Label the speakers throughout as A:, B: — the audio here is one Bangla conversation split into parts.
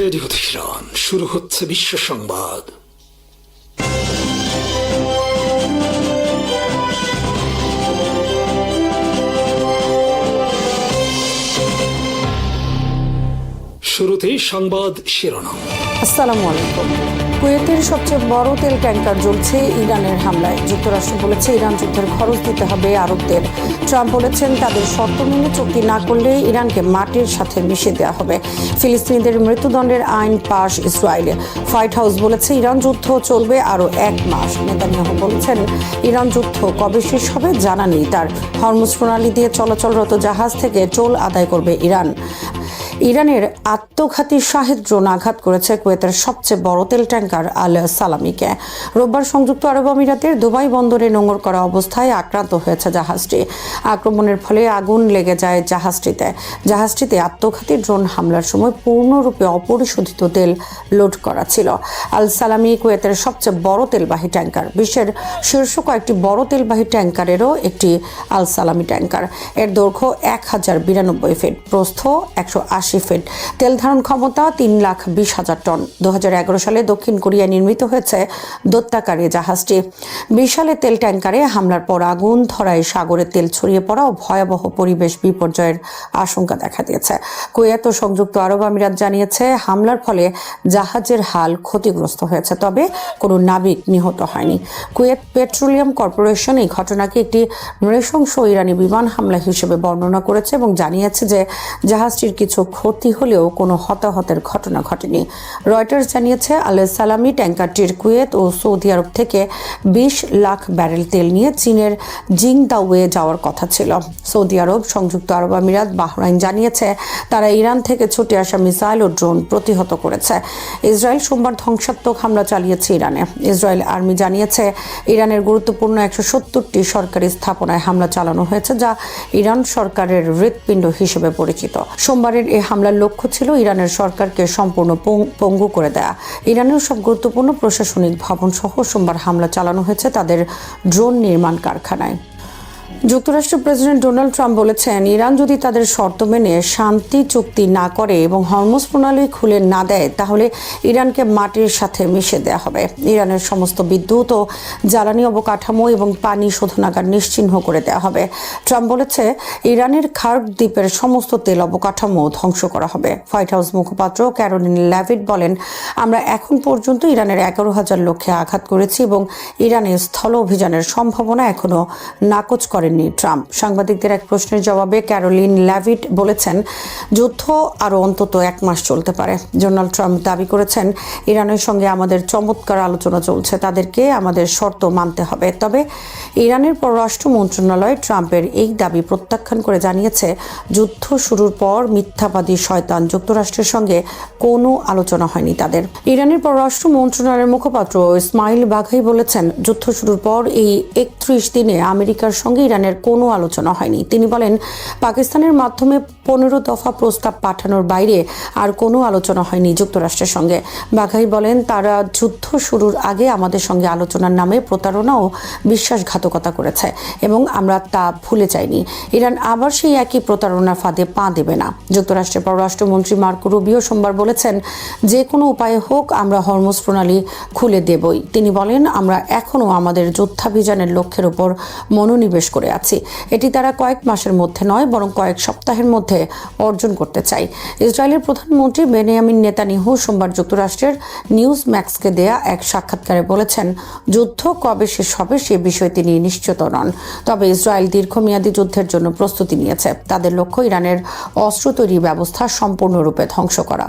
A: রেডিও তেহরান, শুরু হচ্ছে বিশ্ব সংবাদ। শুরুতেই সংবাদ শিরোনাম।
B: আসসালামু আলাইকুম। কুয়েতের সবচেয়ে বড় তেল ট্যাঙ্কার জ্বলছে ইরানের হামলায়। যুক্তরাষ্ট্র বলেছে ইরান যুদ্ধের খরচ দিতে হবে আরবদের। ট্রাম্প বলেছেন তাদের শর্ত মেনে চুক্তি না করলে ইরানকে মাটির সাথে মিশিয়ে দেওয়া হবে। ফিলিস্তিনিদের মৃত্যুদণ্ডের আইন পাশ ইসরায়েলে। হোয়াইট হাউস বলেছে ইরান যুদ্ধ চলবে আরও 1 মাস। নেতানিয়াহু বলেছেন ইরান যুদ্ধ কবে শেষ হবে জানা নেই তার। হরমুজ প্রণালী দিয়ে চলাচলরত জাহাজ থেকে টোল আদায় করবে ইরান। ইরানের আত্মঘাতী শাহেদ ড্রোন আঘাত করেছে কুয়েতের সবচেয়ে বড় তেল ট্যাঙ্কার আল সালামিকে। রোববার সংযুক্ত আরব আমিরাতের দুবাই বন্দরে নোঙর করা অবস্থায় আক্রান্ত হয়েছে জাহাজটি। আক্রমণের ফলে আগুন লেগে যায় জাহাজটিতে আত্মঘাতী ড্রোন হামলার সময় পূর্ণরূপে অপরিশোধিত তেল লোড করা ছিল। আল সালামি কুয়েতের সবচেয়ে বড় তেলবাহী ট্যাঙ্কার। বিশ্বের শীর্ষ কয়েকটি বড় তেলবাহী ট্যাঙ্কারেরও একটি আল সালামি ট্যাঙ্কার। এর দৈর্ঘ্য 1092 ফিট, প্রস্থ 180 ফিট, তেল ধারণ ক্ষমতা 3,20,000 টন। 2011 সালে দক্ষিণ কোরিয়ায় নির্মিত হয়েছে দৈত্যাকারী জাহাজটি। 20 সালে তেল ট্যাঙ্কারে হামলার পর আগুন ধরায় সাগরে তেল ছড়িয়ে পড়া ও ভয়াবহ পরিবেশ বিপর্যয়ের আশঙ্কা দেখা দিয়েছে। কুয়েত ও সংযুক্ত আরব আমিরাত জানিয়েছে হামলার ফলে জাহাজের হাল ক্ষতিগ্রস্ত হয়েছে, তবে কোনো নাবিক নিহত হয়নি। কুয়েত পেট্রোলিয়াম কর্পোরেশন এই ঘটনাকে একটি নৃশংস ইরানি বিমান হামলা হিসেবে বর্ণনা করেছে এবং জানিয়েছে যে জাহাজটির কিছু ক্ষতি হলেও কোনো হতাহতের ঘটনা ঘটেনি। রয়টার্স জানিয়েছে আল সালামি ট্যাঙ্কারটির কুয়েত ও সৌদি আরব থেকে 20 লাখ ব্যারেল তেল নিয়ে চীনের জিংদাওয়ে যাওয়ার কথা ছিল। সৌদি আরব, সংযুক্ত আরব আমিরাত, বাহরাইন জানিয়েছে তারা ইরান থেকে ছুটে আসা মিসাইল ও ড্রোন প্রতিহত করেছে। ইসরায়েল সোমবার ধ্বংসাত্মক হামলা চালিয়েছে ইরানে। ইসরায়েল আর্মি জানিয়েছে ইরানের গুরুত্বপূর্ণ 170টি সরকারি স্থাপনায় হামলা চালানো হয়েছে, যা ইরান সরকারের হৃৎপিণ্ড হিসেবে পরিচিত। সোমবারের এই হামলার লক্ষ্য ছিল ইরানের সরকারকে সম্পূর্ণ পঙ্গু করে দেয়া। ইরানের সব গুরুত্বপূর্ণ প্রশাসনিক ভবন সহ সোমবার হামলা চালানো হয়েছে তাদের ড্রোন নির্মাণ কারখানায়। যুক্তরাষ্ট্রের প্রেসিডেন্ট ডোনাল্ড ট্রাম্প বলেছেন ইরান যদি তাদের শর্ত মেনে শান্তি চুক্তি না করে এবং হরমুজ প্রণালী খুলে না দেয় তাহলে ইরানকে মাটির সাথে মিশে দেওয়া হবে। ইরানের সমস্ত বিদ্যুৎ ও জ্বালানি অবকাঠামো এবং পানি শোধনাগার নিশ্চিহ্ন করে দেওয়া হবে। ট্রাম্প বলেছে ইরানের খার্গ দ্বীপের সমস্ত তেল অবকাঠামো ধ্বংস করা হবে। হোয়াইট হাউস মুখপাত্র ক্যারোলিন লেভিট বলেন, আমরা এখন পর্যন্ত ইরানের 11,000 লক্ষ্যে আঘাত করেছি এবং ইরানের স্থল অভিযানের সম্ভাবনা এখনো নাকচ করেননি ট্রাম্প। সাংবাদিকদের এক প্রশ্নের জবাবে ক্যারোলিন লেভিট বলেছেন যুদ্ধ আরও অন্তত 1 মাস চলতে পারে। ডোনাল্ড ট্রাম্প দাবি করেছেন ইরানের সঙ্গে আমাদের চমৎকার আলোচনা চলছে, তাদেরকে আমাদের শর্ত মানতে হবে। তবে ইরানের পররাষ্ট্র মন্ত্রণালয় ট্রাম্পের এই দাবি প্রত্যাখ্যান করে জানিয়েছে যুদ্ধ শুরুর পর মিথ্যাবাদী শয়তান যুক্তরাষ্ট্রের সঙ্গে কোনো আলোচনা হয়নি তাদের। ইরানের পররাষ্ট্র মন্ত্রণালয়ের মুখপাত্র ইসমাইল বাঘাই বলেছেন যুদ্ধ শুরুর পর এই 31 দিনে আমেরিকার সঙ্গে ইরানের কোনো আলোচনা হয়নি। তিনি বলেন পাকিস্তানের মাধ্যমে 15 দফা প্রস্তাব পাঠানোর বাইরে আর কোনো আলোচনা হয়নি যুক্তরাষ্ট্রের সঙ্গে। বাঘাই বলেন তারা যুদ্ধ শুরুর আগে আমাদের সঙ্গে আলোচনার নামে প্রতারণা ও বিশ্বাসঘাতকতা করেছে এবং আমরা তা ভুলে যাইনি। ইরান আবার সেই একই প্রতারণার ফাঁদে পা দেবে না। যুক্তরাষ্ট্রের পররাষ্ট্রমন্ত্রী মার্কো রুবিও সোমবার বলেছেন যে কোনো উপায়ে হোক আমরা হরমুজ প্রণালী খুলে দেবই। তিনি বলেন আমরা এখনও আমাদের যুদ্ধাভিযানের লক্ষ্যের উপর মনোনিবেশ করে আছি। এটি তারা কয়েক মাসের মধ্যে নয় বরং কয়েক সপ্তাহের মধ্যে অর্জন করতে চাই। ইসরায়েলের প্রধানমন্ত্রী বেনিয়ামিন নেতানিয়াহু সোমবার যুক্তরাষ্ট্রের নিউজ ম্যাক্সকে দেয়া এক সাক্ষাৎকারে বলেছেন যুদ্ধ কবে শেষ হবে সে বিষয়ে তিনি নিশ্চিত নন। তবে ইসরায়েল দীর্ঘমেয়াদী যুদ্ধের জন্য প্রস্তুতি নিয়েছে। তাদের লক্ষ্য ইরানের অস্ত্র তৈরি ব্যবস্থা সম্পূর্ণরূপে ধ্বংস করা।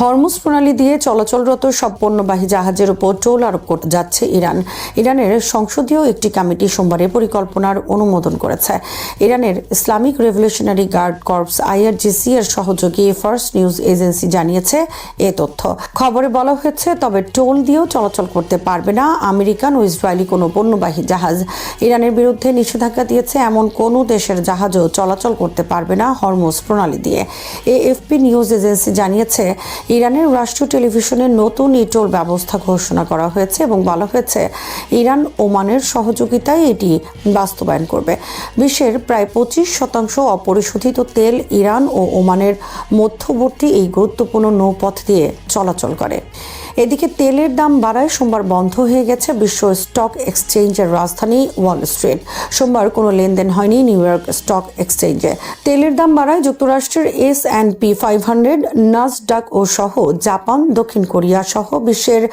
B: হরমুজ প্রণালী দিয়ে চলাচলরত সব পণ্যবাহী জাহাজের উপর টোল আরোপ করতে যাচ্ছে ইরান। ইরানের সংসদীয় একটি কমিটি সোমবার এই পরিকল্পনার অনুমোদন করেছে। ইরানের Islamic revolutionary guard corps IRGC এর সহযোগী ফার্স্ট নিউজ এজেন্সি জানিয়েছে এ তথ্য। খবরে বলা হয়েছে তবে টোল দিয়েও চলাচল করতে পারবে না আমেরিকান ও ইসরায়েলি কোনো পণ্যবাহী জাহাজ। ইরানের বিরুদ্ধে নিষেধাজ্ঞা দিয়েছে এমন কোনো দেশের জাহাজও চলাচল করতে পারবে না হরমুজ প্রণালী দিয়ে। AFP নিউজ এজেন্সি জানিয়েছে ইরানের রাষ্ট্রীয় টেলিভিশনে নতুন ইটোল ব্যবস্থা ঘোষণা করা হয়েছে এবং বলা হয়েছে ইরান ওমানের সহযোগিতায় এটি বাস্তবায়ন করবে। বিশ্বের প্রায় 25% অপরিশোধিত তেল ইরান ও ওমানের মধ্যবর্তী এই গুরুত্বপূর্ণ নৌপথ দিয়ে চলাচল করে। এদিকে তেলের দাম বাড়ায় সোমবার বন্ধ হয়ে গেছে বিশ্ব স্টক এক্সচেঞ্জের রাজধানী ওয়াল স্ট্রিট। সোমবার কোনো লেনদেন হয়নি নিউ ইয়র্ক স্টক এক্সচেঞ্জে। তেলের দাম বাড়ায় যুক্তরাষ্ট্রের S&P 500, নাসডাক ও সহ জাপান, দক্ষিণ কোরিয়া সহ বিশ্বের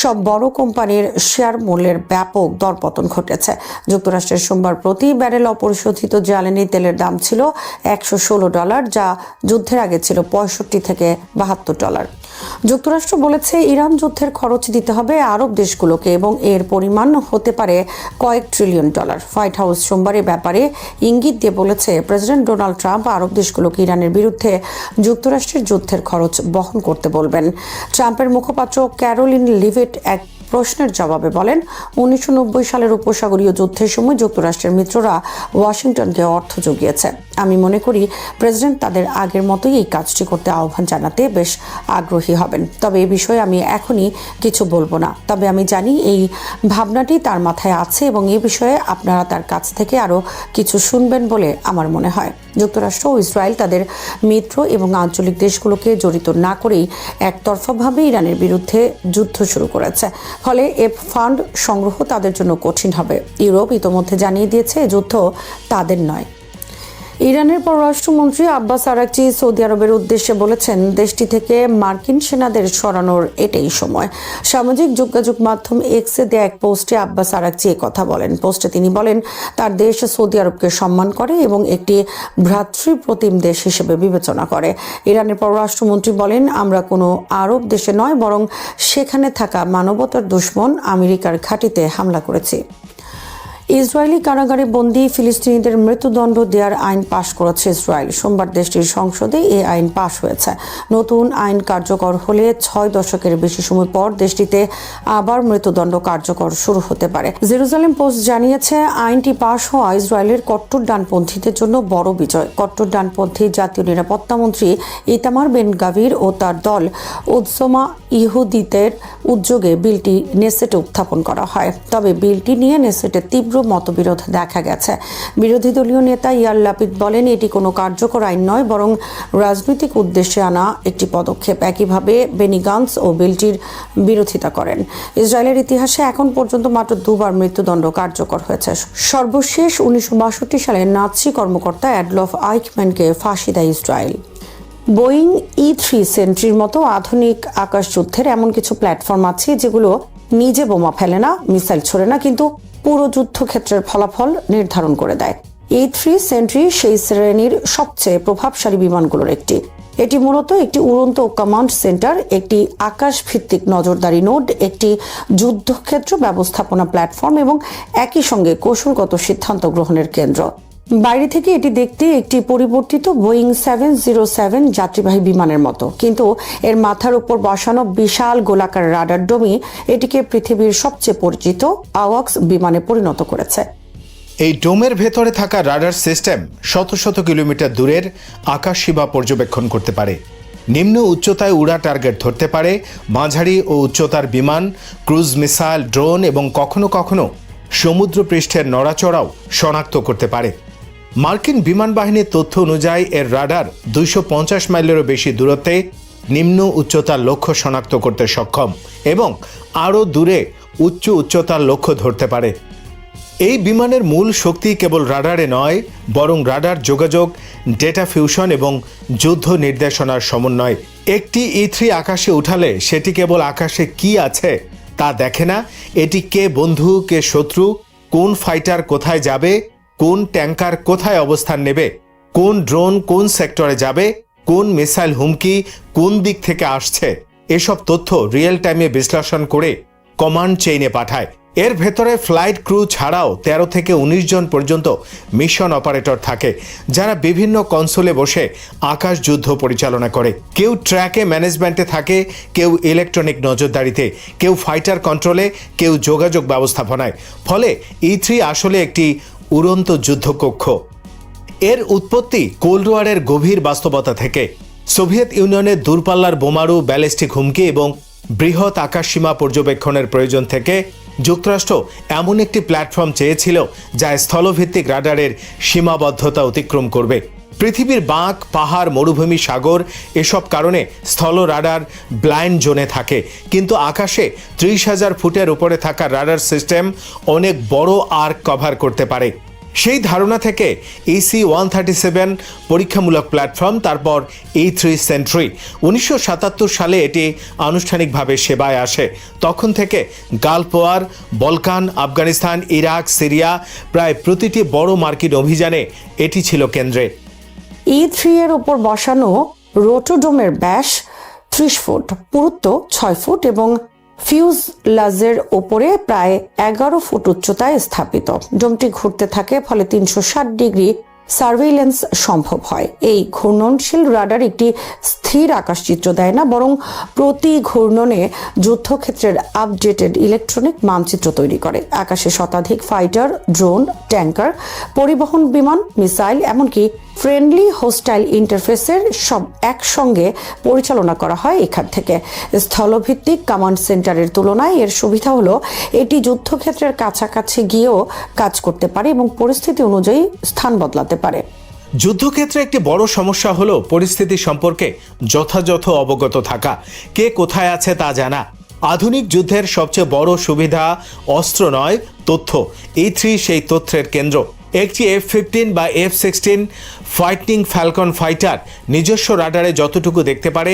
B: সব বড় কোম্পানির শেয়ার মূল্যের ব্যাপক দরপতন ঘটেছে। যুক্তরাষ্ট্রের সোমবার প্রতি ব্যারেল অপরিশোধিত জ্বালানি তেলের দাম ছিল $116, যা যুদ্ধের আগে ছিল $65 থেকে $72। যুক্তরাষ্ট্র বলেছে ইরান যুদ্ধের খরচ দিতে হবে আরব দেশগুলোকে এবং এর পরিমাণ হতে পারে কয়েক ট্রিলিয়ন ডলার। হোয়াইট হাউস সোমবার এ ব্যাপারে ইঙ্গিত দিয়ে বলেছে প্রেসিডেন্ট ডোনাল্ড ট্রাম্প আরব দেশগুলোকে ইরানের বিরুদ্ধে যুক্তরাষ্ট্রের যুদ্ধের খরচ বহন করতে বলবেন। ট্রাম্পের মুখপাত্র ক্যারোলিন লিভিট এক প্রশ্নের জবাবে বলেন, 1990 সালের উপসাগরীয় যুদ্ধের সময় যুক্তরাষ্ট্রের মিত্ররা ওয়াশিংটনকে অর্থ জুগিয়েছে। আমি মনে করি প্রেসিডেন্ট তাদের আগের মতোই এই কাজটি করতে আহ্বান জানাতে বেশ আগ্রহী হবেন। তবে এই বিষয়ে আমি এখনই কিছু বলবো না। তবে আমি জানি এই ভাবনাটি তার মাথায় আছে এবং এই বিষয়ে আপনারা তার কাছ থেকে আরও কিছু শুনবেন বলে আমার মনে হয়। যুক্তরাষ্ট্র ও ইসরায়েল তাদের মিত্র এবং আঞ্চলিক দেশগুলোকে জড়িত না করেই একতরফাভাবে ইরানের বিরুদ্ধে যুদ্ধ শুরু করেছে। ফলে ফান্ড সংগ্রহ তাদের জন্য কঠিন হবে। ইউরোপ ইতোমধ্যে জানিয়ে দিয়েছে যুদ্ধ তাদের নয়। ইরানের পররাষ্ট্রমন্ত্রী আব্বাস আরাকচি সৌদি আরবের উদ্দেশ্যে বলেছেন, দেশটি থেকে মার্কিন সেনাদের সরানোর এটাই সময়। সামাজিক যোগাযোগ মাধ্যম এক্সে দেয়া এক পোস্টে আব্বাস আরাকচি কথা বলেন। পোস্টে তিনি বলেন, তার দেশ সৌদি আরবকে সম্মান করে এবং একটি ভ্রাতৃপ্রতিম দেশ হিসেবে বিবেচনা করে। ইরানের পররাষ্ট্রমন্ত্রী বলেন, আমরা কোনো আরব দেশে নয় বরং সেখানে থাকা মানবতার দুশমন আমেরিকার ঘাঁটিতে হামলা করেছি। ইসরায়েলি কারাগারে বন্দী ফিলিস্তিনিদের মৃত্যুদণ্ড দেওয়ার আইন পাশ করেছে ইসরায়েল। সোমবার দেশটির সংসদে এই আইন পাশ হয়েছে। নতুন আইন কার্যকর হলে 6 দশকের বেশি সময় পর দেশটিতে আবার মৃত্যুদণ্ড কার্যকর শুরু হতে পারে। জেরুজালেম পোস্ট জানিয়েছে, আইনটি পাশ হওয়া ইসরায়েলের কট্টর ডানপন্থীদের জন্য বড় বিজয়। কট্টর ডানপন্থী জাতীয় নিরাপত্তা মন্ত্রী ইতামার বেন গাভির ও তার দল উৎসমা ইহুদিদের উদ্যোগে বিলটি নেসেটে উত্থাপন করা হয়। তবে বিলটি নিয়ে নেসেটে তীব্র মতবিরোধ দেখা গেছে। বিরোধী দলীয় নেতা ইয়ার লাপিদ বলেন, এটি কোনো কার্যকর আইন নয় বরং রাজনৈতিক উদ্দেশ্যে আনা একটি পদক্ষেপ। একইভাবে বেনি গান্স ও বিলটির বিরোধিতা করেন। ইসরায়েলের ইতিহাসে এখন পর্যন্ত মাত্র 2 বার মৃত্যুদণ্ড কার্যকর হয়েছে। সর্বশেষ 1962 সালে নাৎসি কর্মকর্তা অ্যাডলফ আইকম্যানকে ফাঁসি দেয় ইসরায়েল। বোয়িং E-3 সেন্ট্রির মতো আধুনিক আকাশযুদ্ধের এমন কিছু প্ল্যাটফর্ম আছে যেগুলো নিজে বোমা ফেলে না, মিসাইল ছোড়ে না, কিন্তু পুরো যুদ্ধক্ষেত্রের ফলাফল নির্ধারণ করে দেয়। E-3 সেন্ট্রি সেই শ্রেণীর সবচেয়ে প্রভাবশালী বিমানগুলোর একটি। এটি মূলত একটি উড়ন্ত কমান্ড সেন্টার, একটি আকাশ ভিত্তিক নজরদারি নোড, একটি যুদ্ধক্ষেত্র ব্যবস্থাপনা প্ল্যাটফর্ম এবং একই সঙ্গে কৌশলগত সিদ্ধান্ত গ্রহণের কেন্দ্র। বাইরে থেকে এটি দেখতে একটি পরিবর্তিত বোয়িং 707 যাত্রীবাহী বিমানের মতো, কিন্তু এর মাথার উপর বসানো বিশাল গোলাকার রাডার ডোমি এটিকে পৃথিবীর সবচেয়ে পরিচিত আওয়াক্স বিমানে পরিণত করেছে।
C: এই ডোমের ভেতরে থাকা রাডার সিস্টেম শত শত কিলোমিটার দূরের আকাশ সীমা পর্যবেক্ষণ করতে পারে, নিম্ন উচ্চতায় উড়া টার্গেট ধরতে পারে, মাঝারি ও উচ্চতার বিমান, ক্রুজ মিসাইল, ড্রোন এবং কখনো কখনো সমুদ্র পৃষ্ঠের নড়াচড়াও শনাক্ত করতে পারে। মার্কিন বিমান বাহিনীর তথ্য অনুযায়ী এর রাডার 250 মাইলেরও বেশি দূরত্বে নিম্ন উচ্চতার লক্ষ্য শনাক্ত করতে সক্ষম এবং আরও দূরে উচ্চ উচ্চতার লক্ষ্য ধরতে পারে। এই বিমানের মূল শক্তি কেবল রাডারে নয় বরং রাডার যোগাযোগ, ডেটা ফিউশন এবং যুদ্ধ নির্দেশনার সমন্বয়। একটি E-3 আকাশে উঠালে সেটি কেবল আকাশে কি আছে তা দেখে না, এটি কে বন্ধু কে শত্রু, কোন ফাইটার কোথায় যাবে, কোন ট্যাঙ্কার কোথায় অবস্থান নেবে, কোন ড্রোন কোন সেক্টরে যাবে, কোন মিসাইল হুমকি কোন দিক থেকে আসছে, এসব তথ্য রিয়েল টাইমে বিশ্লেষণ করে কমান্ড চেইনে পাঠায়। এর ভেতরে ফ্লাইট ক্রু ছাড়াও 13 থেকে 19 জন পর্যন্ত মিশন অপারেটর থাকে, যারা বিভিন্ন কনসোলে বসে আকাশ যুদ্ধ পরিচালনা করে। কেউ ট্র্যাকে ম্যানেজমেন্টে থাকে, কেউ ইলেকট্রনিক নজরদারিতে, কেউ ফাইটার কন্ট্রোলে, কেউ যোগাযোগ ব্যবস্থাপনায়। ফলে E-3 আসলে একটি উড়ন্ত যুদ্ধকক্ষ। এর উৎপত্তি কোল্ড ওয়ারের গভীর বাস্তবতা থেকে। সোভিয়েত ইউনিয়নের দূরপাল্লার বোমারু, ব্যালিস্টিক হুমকি এবং বৃহৎ আকাশসীমা পর্যবেক্ষণের প্রয়োজন থেকে যুক্তরাষ্ট্র এমন একটি প্ল্যাটফর্ম চেয়েছিল যা স্থলভিত্তিক রাডারের সীমাবদ্ধতা অতিক্রম করবে। পৃথিবীর বাঁক, পাহাড়, মরুভূমি, সাগর এসব কারণে স্থল রাডার ব্লাইন্ড জোনে থাকে, কিন্তু আকাশে 30,000 ফুটের উপরে থাকা রাডার সিস্টেম অনেক বড় আর্ক কভার করতে পারে। সেই ধারণা থেকে EC-137 পরীক্ষামূলক প্ল্যাটফর্ম, তারপর E-3 সেন্ট্রি। 1977 সালে এটি আনুষ্ঠানিকভাবে সেবায় আসে। তখন থেকে Gulf War, Balkan, Afghanistan, Iraq, Syria প্রায় প্রতিটি বড় মার্কিন অভিযানে এটি ছিল কেন্দ্রে।
B: E-3 এর ওপর বসানো রোটোডোমের ব্যাস 30 ফুট, পুরুত্ব 6 ফুট এবং ফিউজলাজের ওপরে প্রায় 11 ফুট উচ্চতায় স্থাপিত। ডোমটি ঘুরতে থাকে, ফলে 360 ডিগ্রি সার্ভেইলেন্স সম্ভব হয়। এই ঘূর্ণনশীল রাডার একটি স্থির আকাশচিত্র দেয় না, বরং প্রতি ঘূর্ণনে যুদ্ধক্ষেত্রের আপডেটেড ইলেকট্রনিক মানচিত্র তৈরি করে। আকাশে শতাধিক ফাইটার, ড্রোন, ট্যাঙ্কার, পরিবহন বিমান, মিসাইল, এমনকি ফ্রেন্ডলি হোস্টাইল ইন্টারফেসের সব একসঙ্গে পরিচালনা করা হয় এখান থেকে। স্থলভিত্তিক কমান্ড সেন্টারের তুলনায় এর সুবিধা হলো এটি যুদ্ধক্ষেত্রের কাছাকাছি গিয়েও কাজ করতে পারে এবং পরিস্থিতি অনুযায়ী স্থান বদলাতে পারে।
C: যুদ্ধক্ষেত্রে একটি বড় সমস্যা হলো পরিস্থিতি সম্পর্কে যথাযথ অবগত থাকা, কে কোথায় আছে তা জানা। আধুনিক যুদ্ধের সবচেয়ে বড় সুবিধা অস্ত্র নয়, তথ্য। E-3 সেই তথ্যের কেন্দ্র। একটি F-15 বা F-16 ফাইটিং ফ্যালকন ফাইটার নিজস্ব রাডারে যতটুকু দেখতে পারে,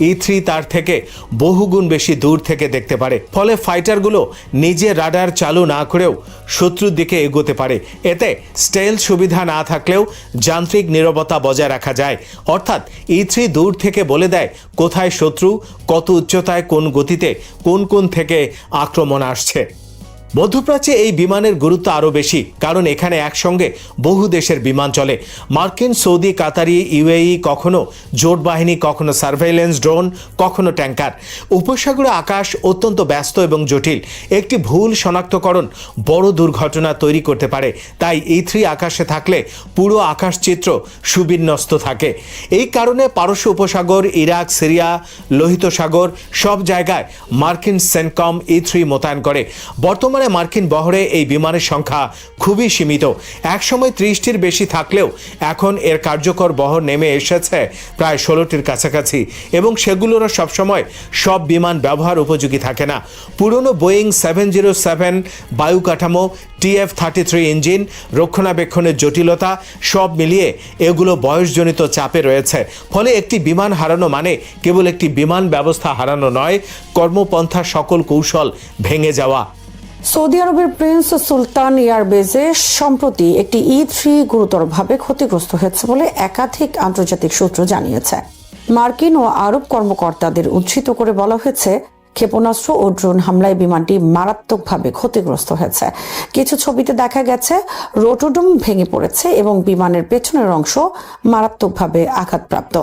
C: E-3 তার থেকে বহুগুণ বেশি দূর থেকে দেখতে পারে। ফলে ফাইটারগুলো নিজে রাডার চালু না করেও শত্রুর দিকে এগোতে পারে। এতে স্টেল সুবিধা না থাকলেও যান্ত্রিক নীরবতা বজায় রাখা যায়। অর্থাৎ E-3 দূর থেকে বলে দেয় কোথায় শত্রু, কত উচ্চতায়, কোন গতিতে, কোন থেকে আক্রমণ আসছে। মধ্যপ্রাচ্যে এই বিমানের গুরুত্ব আরও বেশি, কারণ এখানে একসঙ্গে বহু দেশের বিমান চলে। মার্কিন, সৌদি, কাতারি, UAE, কখনো জোট বাহিনী, কখনো সার্ভেইলেন্স ড্রোন, কখনো ট্যাঙ্কার। উপসাগরে আকাশ অত্যন্ত ব্যস্ত এবং জটিল। একটি ভুল শনাক্তকরণ বড় দুর্ঘটনা তৈরি করতে পারে। তাই E-3 আকাশে থাকলে পুরো আকাশচিত্র সুবিন্যস্ত থাকে। এই কারণে পারস্য উপসাগর, ইরাক, সিরিয়া, লোহিত সাগর সব জায়গায় মার্কিন সেন্টকম E-3 মোতায়েন করে। বর্তমানে মার্কিন বহরে এই বিমানের সংখ্যা খুবই সীমিত। একসময় 30টির বেশি থাকলেও এখন এর কার্যকর বহর নেমে এসেছে প্রায় 16টির কাছাকাছি, এবং সেগুলোরও সবসময় সব বিমান ব্যবহার উপযোগী থাকে না। পুরনো বোয়িং 707 বায়ু কাঠামো, TF-33 ইঞ্জিন, রক্ষণাবেক্ষণের জটিলতা সব মিলিয়ে এগুলো বয়সজনিত চাপে রয়েছে। ফলে একটি বিমান হারানো মানে কেবল একটি বিমান ব্যবস্থা হারানো নয়, কর্মপন্থার সকল কৌশল ভেঙে যাওয়া।
B: সৌদি আরবের প্রিন্স সুলতান এয়ারবেজে সম্প্রতি একটি E-3 গুরুতরভাবে ক্ষতিগ্রস্ত হয়েছে বলে একাধিক আন্তর্জাতিক সূত্র জানিয়েছে। মার্কিন ও আরব কর্মকর্তাদের উদ্ধৃত করে বলা হয়েছে, ক্ষেপণাস্ত্র ও ড্রোন হামলায় বিমানটি মারাত্মকভাবে ক্ষতিগ্রস্ত হয়েছে। কিছু ছবিতে দেখা গেছে রোটোডোম ভেঙে পড়েছে এবং বিমানের পেছনের অংশ মারাত্মকভাবে আঘাতপ্রাপ্ত।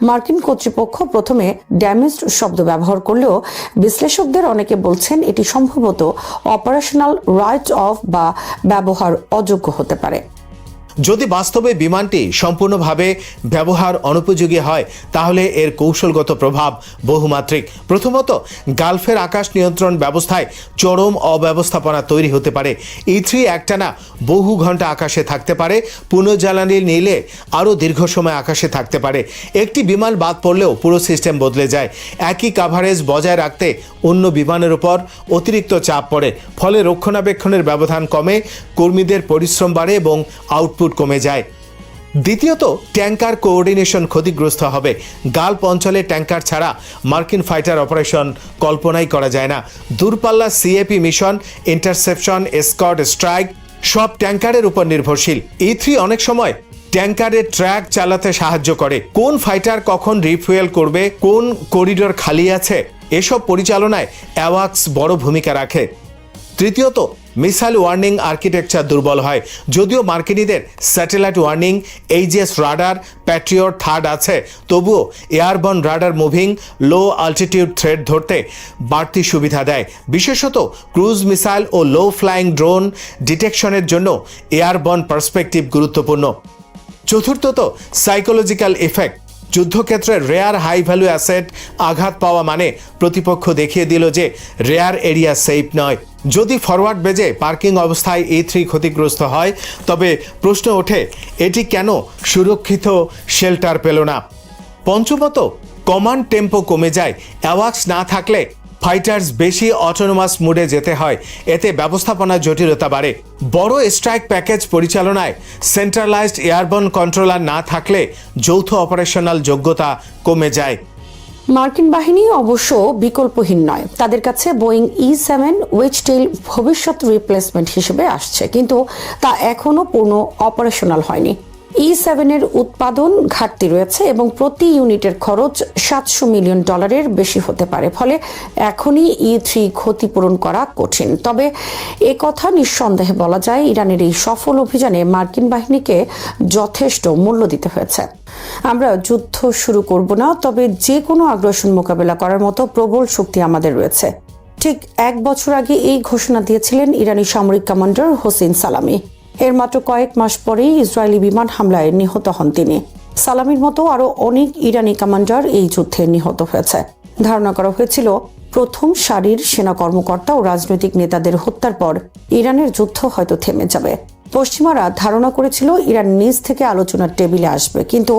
B: মার্কিন কর্তৃপক্ষ প্রথমে ড্যামেজড শব্দ ব্যবহার করলেও বিশ্লেষকদের অনেকে বলছেন এটি সম্ভবত অপারেশনাল রাইট অফ বা ব্যবহার অযোগ্য হতে পারে।
C: যদি বাস্তবে বিমানটি সম্পূর্ণভাবে ব্যবহার অনুপযোগী হয় তাহলে এর কৌশলগত প্রভাব বহুমাত্রিক। প্রথমত, গালফের আকাশ নিয়ন্ত্রণ ব্যবস্থায় চরম অব্যবস্থাপনা তৈরি হতে পারে। E-3 একটানা বহু ঘন্টা আকাশে থাকতে পারে, পুনঃজ্বালানি নিলে আরও দীর্ঘ সময় আকাশে থাকতে পারে। একটি বিমান বাদ পড়লেও পুরো সিস্টেম বদলে যায়। একই কাভারেজ বজায় রাখতে অন্য বিমানের উপর অতিরিক্ত চাপ পড়ে, ফলে রক্ষণাবেক্ষণের ব্যবধান কমে, কর্মীদের পরিশ্রম বাড়ে এবং আউটপুট কমে যায়। দ্বিতীয়ত, ট্যাঙ্কার কোঅর্ডিনেশন ক্ষতিগ্রস্ত হবে। গালফ অঞ্চলে ট্যাঙ্কার ছাড়া মার্কিন ফাইটার অপারেশন কল্পনাই করা যায় না। দূরপাল্লা CAP mission, interception, escort, strike সব ট্যাঙ্কারের উপর নির্ভরশীল। E-3 অনেক সময় ট্যাঙ্কারের ট্র্যাক চালাতে সাহায্য করে। কোন ফাইটার কখন রিফুয়েল করবে, কোন করিডোর খালি আছে, এসব পরিচালনায় অ্যাওয়াক্স বড় ভূমিকা রাখে। তৃতীয়ত, মিসাইল ওয়ার্নিং আর্কিটেকচার দুর্বল হয়। যদিও মার্কিনীদের satellite warning, HS radar, Patriot THAAD আছে, তবুও airborne radar moving low altitude threat ধরতে বাড়তি সুবিধা দেয়। বিশেষত ক্রুজ মিসাইল ও লো ফ্লাইং ড্রোন ডিটেকশনের জন্য এয়ারবর্ন পার্সপেক্টিভ গুরুত্বপূর্ণ। চতুর্থত, সাইকোলজিক্যাল এফেক্ট। যুদ্ধক্ষেত্রে রেয়ার হাই ভ্যালু অ্যাসেট আঘাত পাওয়া মানে প্রতিপক্ষ দেখিয়ে দিল যে রেয়ার এরিয়া সেফ নয়। যদি ফরওয়ার্ড বেজে পার্কিং অবস্থায় E3 ক্ষতিগ্রস্ত হয়, তবে প্রশ্ন ওঠে এটি কেন সুরক্ষিত শেল্টার পেল না। পঞ্চমত, কমান্ড টেম্পো কমে যায়। অ্যাওয়াক্স না থাকলে ফাইটার্স বেশি অটোনোমাস মুডে যেতে হয়, এতে ব্যবস্থাপনার জটিলতা বাড়ে। বড় স্ট্রাইক প্যাকেজ পরিচালনায় সেন্ট্রালাইজড এয়ারবর্ন কন্ট্রোলার না থাকলে যৌথ অপারেশনাল যোগ্যতা কমে যায়।
B: মার্কিন বাহিনী অবশ্য বিকল্পহীন নয়। তাদের কাছে বোয়িং E7 ওয়েজটেইল ভবিষ্যৎ রিপ্লেসমেন্ট হিসেবে আসছে, কিন্তু তা এখনও পূর্ণ অপারেশনাল হয়নি। E7 এর উৎপাদন ঘাটতি রয়েছে এবং প্রতি ইউনিটের খরচ $700 মিলিয়ন বেশি হতে পারে। ফলে এখনই E3 ক্ষতিপূরণ করা কঠিন। তবে কথা নিঃসন্দেহে বলা যায়, ইরানের এই সফল অভিযানে মার্কিন বাহিনীকে যথেষ্ট মূল্য দিতে হয়েছে। আমরা যুদ্ধ শুরু করব না, তবে যে কোনো আগ্রাসন মোকাবেলা করার মতো প্রবল শক্তি আমাদের রয়েছে। ঠিক 1 বছর আগে এই ঘোষণা দিয়েছিলেন ইরানি সামরিক কমান্ডার হোসেন সালামি। এর মাত্র কয়েক মাস পরেই ইসরায়েলি বিমান হামলায় নিহত হন তিনি। সালামির মতো আরও অনেক ইরানি কমান্ডার এই যুদ্ধে নিহত হয়েছে। ধারণা করা হয়েছিল প্রথম সারির সেনা কর্মকর্তা ও রাজনৈতিক নেতাদের হত্যার পর ইরানের যুদ্ধ হয়তো থেমে যাবে। পশ্চিমারা ধারণা করেছিল ইরান নিজ থেকে আলোচনার টেবিলে আসবে, কিন্তু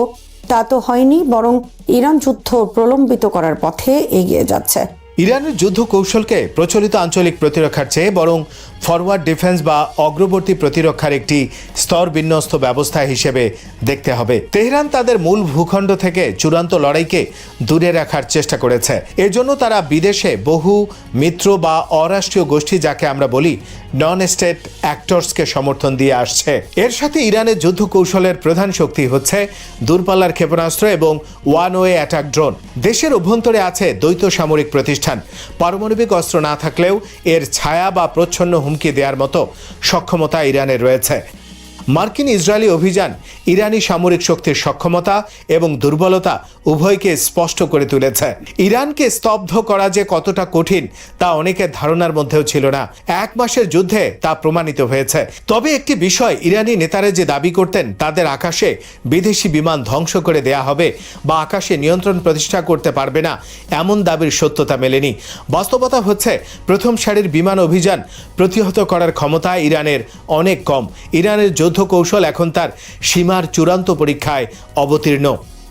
B: তা তো হয়নি, বরং ইরান যুদ্ধ প্রলম্বিত করার পথে এগিয়ে যাচ্ছে।
C: ইরানের যুদ্ধ কৌশলকে প্রচলিত আঞ্চলিক প্রতিরক্ষার চেয়ে বরং ফরওয়ার্ড ডিফেন্স বা অগ্রবর্তী প্রতিরক্ষার একটি স্তর বিন্যস্ত ব্যবস্থা হিসেবে দেখতে হবে। তেহরান তাদের মূল ভূখণ্ড থেকে চূড়ান্ত লড়াইকে দূরে রাখার চেষ্টা করেছে। এজন্য তারা বিদেশে বহু মিত্র বা অরাষ্ট্রীয় গোষ্ঠী, যাকে আমরা বলি নন স্টেট অ্যাক্টরসকে সমর্থন দিয়ে আসছে। এর সাথে ইরানের যুদ্ধ কৌশলের প্রধান শক্তি হচ্ছে দূরপাল্লার ক্ষেপণাস্ত্র এবং ওয়ান ওয়ে অ্যাটাক ড্রোন। দেশের অভ্যন্তরে আছে দ্বৈত সামরিক প্রতিষ্ঠান। পারমাণবিক অস্ত্র না থাকলেও এর ছায়া বা প্রচ্ছন্ন হুমকি দেওয়ার মতো সক্ষমতা ইরানের রয়েছে। মার্কিন ইসরায়েলি অভিযান ইরানি সামরিক শক্তির সক্ষমতা এবং দুর্বলতা উভয়কে স্পষ্ট করে তুলেছে। ইরানকে স্তব্ধ করা যে কতটা কঠিন তা অনেকের ধারণার মধ্যেও ছিল না। 1 মাসের যুদ্ধে তা প্রমাণিত হয়েছে। তবে একটি বিষয়, ইরানি নেতারা যে দাবি করতেন তাদের আকাশে বিদেশি বিমান ধ্বংস করে দেয়া হবে বা আকাশে নিয়ন্ত্রণ প্রতিষ্ঠা করতে পারবে না, এমন দাবির সত্যতা মেলেনি। বাস্তবতা হচ্ছে প্রথম সারির বিমান অভিযান প্রতিহত করার ক্ষমতা ইরানের অনেক কম। ইরানের যুদ্ধ কৌশল এখন তার সীমার চূড়ান্ত পরীক্ষায় অবতীর্ণ।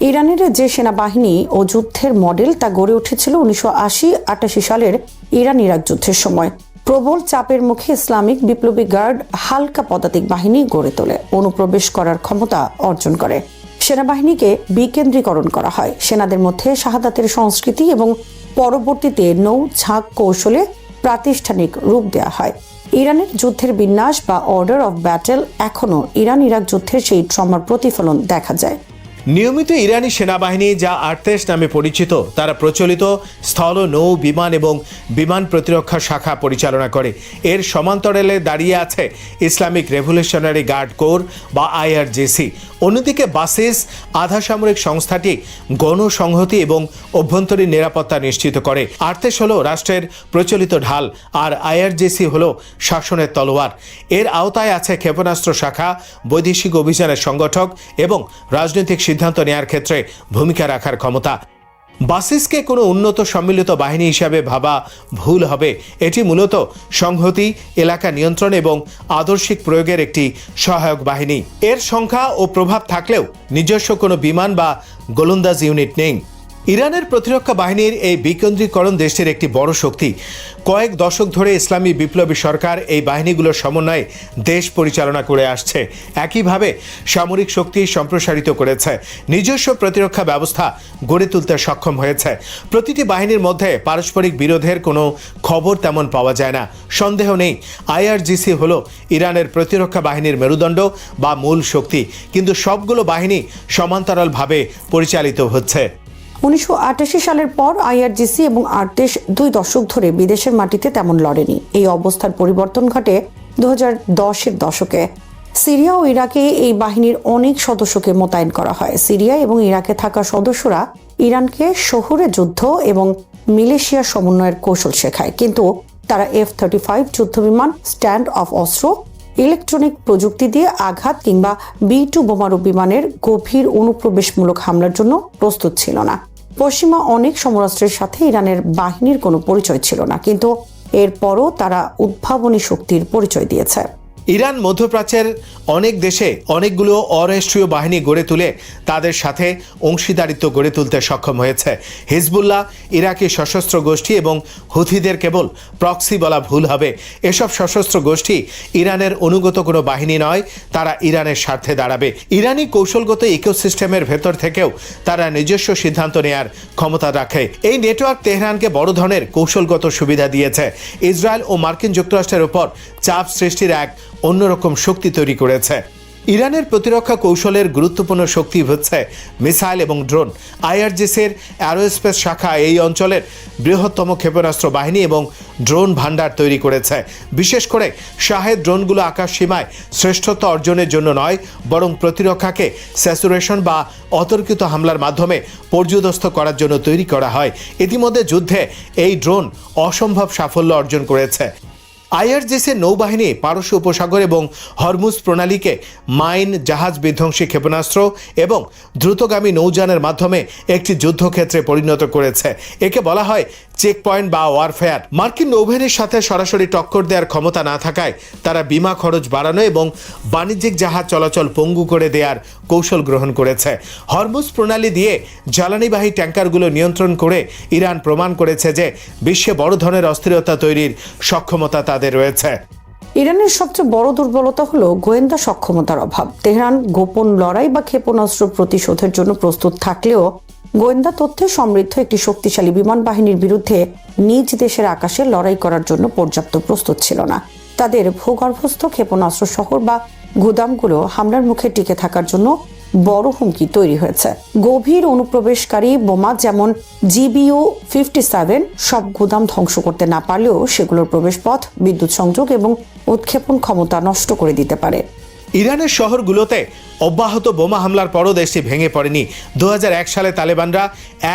B: ইরানের যে সেনাবাহিনী ও যুদ্ধের মডেল তা গড়ে উঠেছিল 1980-88 সালের ইরান ইরাক যুদ্ধের সময়। প্রবল চাপের মুখে ইসলামিক বিপ্লবী গার্ড হালকা পদাতিক বাহিনী গড়ে তোলে, অনুপ্রবেশ করার ক্ষমতা অর্জন করে। সেনাবাহিনীকে বিকেন্দ্রীকরণ করা হয়, সেনাদের মধ্যে শাহাদাতের সংস্কৃতি এবং পরবর্তীতে নৌ ঝাঁক কৌশলে প্রাতিষ্ঠানিক রূপ দেওয়া হয়। ইরানের যুদ্ধের বিন্যাস বা অর্ডার অফ ব্যাটেল এখনও ইরান ইরাক যুদ্ধের সেই ট্রমার প্রতিফলন দেখা যায়।
C: নিয়মিত ইরানি সেনাবাহিনী, যা আর্তেশ নামে পরিচিত, তারা প্রচলিত স্থল, নৌ, বিমান এবং বিমান প্রতিরক্ষা শাখা পরিচালনা করে। এর সমান্তরালে দাঁড়িয়ে আছে ইসলামিক রেভলিউশনারি গার্ড কোর বা IRGC। অন্যদিকে বাসিস আধা সামরিক সংস্থাটি গণসংহতি এবং অভ্যন্তরীণ নিরাপত্তা নিশ্চিত করে। আর্তেশ হল রাষ্ট্রের প্রচলিত ঢাল আর IRGC হল শাসনের তলোয়ার। এর আওতায় আছে ক্ষেপণাস্ত্র শাখা, বৈদেশিক অভিযানের সংগঠক এবং রাজনৈতিক সিদ্ধান্ত নেয়ার ক্ষেত্রে ভূমিকা রাখার ক্ষমতা। বাসিসকে কোনো উন্নত সম্মিলিত বাহিনী হিসাবে ভাবা ভুল হবে। এটি মূলত সংহতি, এলাকা নিয়ন্ত্রণ এবং আদর্শিক প্রয়োগের একটি সহায়ক বাহিনী। এর সংখ্যা ও প্রভাব থাকলেও নিজস্ব কোনো বিমান বা গোলন্দাজ ইউনিট নেই। ইরানের প্রতিরক্ষা বাহিনীর এই বিকেন্দ্রীকরণ দেশটির একটি বড় শক্তি। কয়েক দশক ধরে ইসলামী বিপ্লবী সরকার এই বাহিনীগুলোর সমন্বয়ে দেশ পরিচালনা করে আসছে। একইভাবে সামরিক শক্তি সম্প্রসারিত করেছে, নিজস্ব প্রতিরক্ষা ব্যবস্থা গড়ে তুলতে সক্ষম হয়েছে। প্রতিটি বাহিনীর মধ্যে পারস্পরিক বিরোধের কোনো খবর তেমন পাওয়া যায় না। সন্দেহ নেই IRGC হলো ইরানের প্রতিরক্ষা বাহিনীর মেরুদণ্ড বা মূল শক্তি, কিন্তু সবগুলো বাহিনী সমান্তরালভাবে পরিচালিত হচ্ছে।
B: 1988 সালের পর IRGC এবং আর্তেশ 2 দশক ধরে বিদেশের মাটিতে তেমন লড়েনি। এই অবস্থার পরিবর্তন ঘটে 2010-এর দশকে। সিরিয়া ও ইরাকে এই বাহিনীর অনেক সদস্যকে মোতায়েন করা হয়। সিরিয়া এবং ইরাকে থাকা সদস্যরা ইরানকে শহুরে যুদ্ধ এবং মিলিশিয়া সমন্বয়ের কৌশল শেখায়, কিন্তু তারা F-35 যুদ্ধবিমান, স্ট্যান্ড অফ অস্ত্র ইলেকট্রনিক প্রযুক্তি দিয়ে আঘাত কিংবা B-2 বোমারু বিমানের গভীর অনুপ্রবেশমূলক হামলার জন্য প্রস্তুত ছিল না। পশ্চিমা অনেক সমরাস্ত্রের সাথে ইরানের বাহিনীর কোনো পরিচয় ছিল না, কিন্তু এরপরও তারা উদ্ভাবনী শক্তির পরিচয় দিয়েছে।
C: ইরান মধ্যপ্রাচ্যের অনেক দেশে অনেকগুলো অরাষ্ট্রীয় বাহিনী গড়ে তুলে তাদের সাথে অংশীদারিত্ব গড়ে তুলতে সক্ষম হয়েছে। হিজবুল্লাহ, ইরাকি সশস্ত্র গোষ্ঠী এবং হুথিদের কেবল প্রক্সি বলা ভুল হবে। এসব সশস্ত্র গোষ্ঠী ইরানের অনুগত কোনো বাহিনী নয়, তারা ইরানের স্বার্থে দাঁড়াবে। ইরানি কৌশলগত ইকোসিস্টেমের ভেতর থেকেও তারা নিজস্ব সিদ্ধান্ত নেয়ার ক্ষমতা রাখে। এই নেটওয়ার্ক তেহরানকে বড় ধরনের কৌশলগত সুবিধা দিয়েছে। ইসরায়েল ও মার্কিন যুক্তরাষ্ট্রের উপর চাপ সৃষ্টির এক অন্যরকম শক্তি তৈরি করেছে। ইরানের প্রতিরক্ষা কৌশলের গুরুত্বপূর্ণ শক্তি হচ্ছে মিসাইল এবং ড্রোন। IRGC-র অ্যারোস্পেস শাখা এই অঞ্চলের বৃহত্তম ক্ষেপণাস্ত্র বাহিনী এবং ড্রোন ভান্ডার তৈরি করেছে। বিশেষ করে শাহেদ ড্রোনগুলো আকাশ সীমায় শ্রেষ্ঠত্ব অর্জনের জন্য নয়, বরং প্রতিরক্ষাকে স্যাচুরেশন বা অতর্কিত হামলার মাধ্যমে পর্যুদস্ত করার জন্য তৈরি করা হয়। ইতিমধ্যে যুদ্ধে এই ড্রোন অসম্ভব সাফল্য অর্জন করেছে। IRGC নৌবাহিনী পারস্য উপসাগর এবং হরমুজ প্রণালীকে মাইন, জাহাজ বিধ্বংসী ক্ষেপণাস্ত্র এবং দ্রুতগামী নৌযানের মাধ্যমে একটি যুদ্ধক্ষেত্রে পরিণত করেছে। একে বলা হয় চেকপয়েন্ট বা ওয়ারফেয়ার। মার্কিন নৌবাহিনীর সাথে সরাসরি টক্কর দেওয়ার ক্ষমতা না থাকায় তারা বিমা খরচ বাড়ানো এবং বাণিজ্যিক জাহাজ চলাচল পঙ্গু করে দেওয়ার কৌশল গ্রহণ করেছে। হরমুজ প্রণালী দিয়ে জ্বালানিবাহী ট্যাঙ্কারগুলো নিয়ন্ত্রণ করে ইরান প্রমাণ করেছে যে বিশ্বে বড় ধরনের অস্থিরতা তৈরির সক্ষমতা তাদের রয়েছে।
B: ইরানের সবচেয়ে বড় দুর্বলতা হলো গোয়েন্দা সক্ষমতার অভাব। তেহরান গোপন লড়াই বা ক্ষেপণাস্ত্র প্রতিশোধের জন্য প্রস্তুত থাকলেও গোয়েন্দা তথ্যে সমৃদ্ধ একটি শক্তিশালী বিমান বাহিনীর বিরুদ্ধে নিজ দেশের আকাশে লড়াই করার জন্য পর্যাপ্ত প্রস্তুত ছিল না। তাদের ভূগর্ভস্থ ক্ষেপণাস্ত্র শহর বা গুদামগুলো হামলার মুখে টিকে থাকার জন্য বড় হুমকি তৈরি হয়েছে। গভীর অনুপ্রবেশকারী বোমা যেমন GBU-57 সব গুদাম ধ্বংস করতে না পারলেও সেগুলোর প্রবেশপথ, বিদ্যুৎ সংযোগ এবং উৎক্ষেপণ ক্ষমতা নষ্ট করে দিতে পারে।
C: ইরানের শহরগুলোতে অব্যাহত বোমা হামলার পরও দেশটি ভেঙে পড়েনি। 2001 সালে তালেবানরা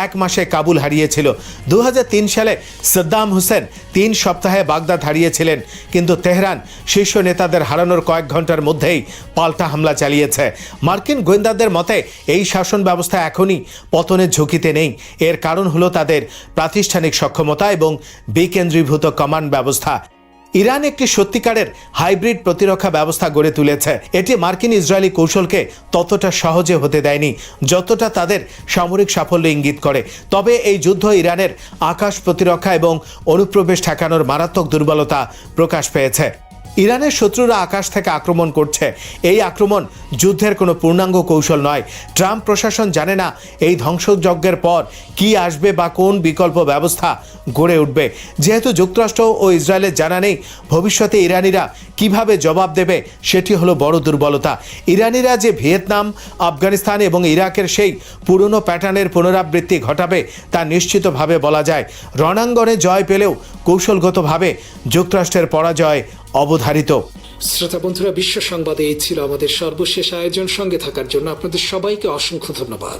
C: 1 মাসে কাবুল হারিয়েছিল। 2003 সালে সাদ্দাম হোসেন 3 সপ্তাহে বাগদাদ হারিয়েছিলেন। কিন্তু তেহরান শীর্ষ নেতাদের হারানোর কয়েক ঘন্টার মধ্যেই পাল্টা হামলা চালিয়েছে। মার্কিন গোয়েন্দাদের মতে এই শাসন ব্যবস্থা এখনই পতনের ঝুঁকিতে নেই। এর কারণ হলো তাদের প্রাতিষ্ঠানিক সক্ষমতা এবং বিকেন্দ্রীভূত কমান্ড ব্যবস্থা। ইরান একটি সত্যিকারের হাইব্রিড প্রতিরক্ষা ব্যবস্থা গড়ে তুলেছে। এটি মার্কিন ইসরায়েলি কৌশলকে ততটা সহজে হতে দেয়নি যতটা তাদের সামরিক সাফল্য ইঙ্গিত করে। তবে এই যুদ্ধ ইরানের আকাশ প্রতিরক্ষা এবং অনুপ্রবেশ ঠেকানোর মারাত্মক দুর্বলতা প্রকাশ পেয়েছে। ইরানের শত্রুরা আকাশ থেকে আক্রমণ করছে। এই আক্রমণ যুদ্ধের কোনো পূর্ণাঙ্গ কৌশল নয়। ট্রাম্প প্রশাসন জানে না এই ধ্বংসযজ্ঞের পর কি আসবে বা কোন বিকল্প ব্যবস্থা গড়ে উঠবে। যেহেতু যুক্তরাষ্ট্র ও ইসরায়েলের জানা নেই ভবিষ্যতে ইরানিরা কিভাবে জবাব দেবে, সেটি হলো বড় দুর্বলতা। ইরানিরা যে ভিয়েতনাম, আফগানিস্তান এবং ইরাকের সেই পুরনো প্যাটার্নের পুনরাবৃত্তি ঘটাবে তা নিশ্চিতভাবে বলা যায়। রণাঙ্গনে জয় পেলেও কৌশলগতভাবে যুক্তরাষ্ট্রের পরাজয় অবধারিত।
A: শ্রোতা বন্ধুরা, বিশ্ব সংবাদে এই ছিল আমাদের সর্বশেষ আয়োজন। সঙ্গে থাকার জন্য আপনাদের সবাইকে অসংখ্য ধন্যবাদ।